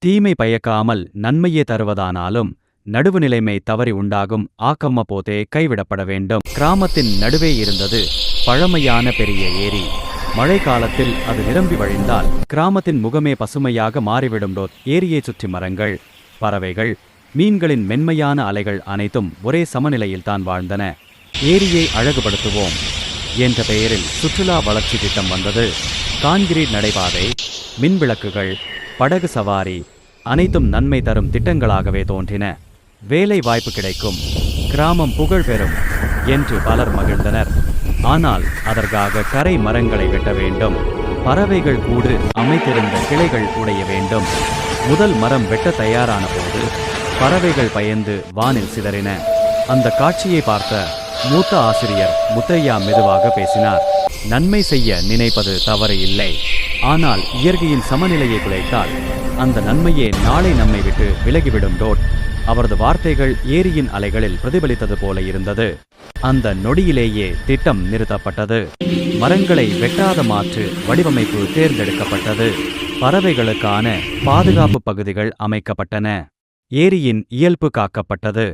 தீமை பயக்காமல் நன்மையே தருவதானாலும் நடுவுநிலைமை தவறி உண்டாகும் ஆக்கம்ம போதே கைவிடப்பட வேண்டும். கிராமத்தின் நடுவே இருந்தது பழமையான பெரிய ஏரி. மழை காலத்தில் அது நிரம்பி வழிந்தால் கிராமத்தின் முகமே பசுமையாக மாறிவிடும். ஏரியை சுற்றி மரங்கள், பறவைகள், மீன்களின் மென்மையான அலைகள் அனைத்தும் ஒரே சமநிலையில்தான் வாழ்ந்தன. ஏரியை அழகுபடுத்துவோம் என்ற பெயரில் சுற்றுலா வளர்ச்சி திட்டம் வந்தது. கான்கிரீட் நடைபாதை, மின்விளக்குகள், படகு சவாரி அனைத்தும் நன்மை தரும் திட்டங்களாகவே தோன்றின. வேலை வாய்ப்பு கிடைக்கும், கிராமம் புகழ் பெறும் என்று பலர் மகிழ்ந்தனர். ஆனால் அதற்காக கரை மரங்களை வெட்ட வேண்டும். பறவைகள் கூடு அமைத்திருந்த கிளைகள் உடைய வேண்டும். முதல் மரம் வெட்ட தயாரான போது பறவைகள் பயந்து வானில் சிதறின. அந்த காட்சியை பார்த்த மூத்த ஆசிரியர் முத்தையா மெதுவாக பேசினார். நன்மை செய்ய நினைப்பது தவறு இல்லை. ஆனால் இயற்கையின் சமநிலையை குலைத்தால் அந்த நன்மையே நாளை நம்மை விட்டு விலகிவிடும். அவரது வார்த்தைகள் ஏரியின் அலைகளில் பிரதிபலித்தது போல இருந்தது. அந்த நொடியிலேயே திட்டம் நிறுத்தப்பட்டது. மரங்களை வெட்டாத மாற்று வடிவமைப்பு தேர்ந்தெடுக்கப்பட்டது. பறவைகளுக்கான பாதுகாப்பு பகுதிகள் அமைக்கப்பட்டன. ஏரியின் இயல்பு காக்கப்பட்டது.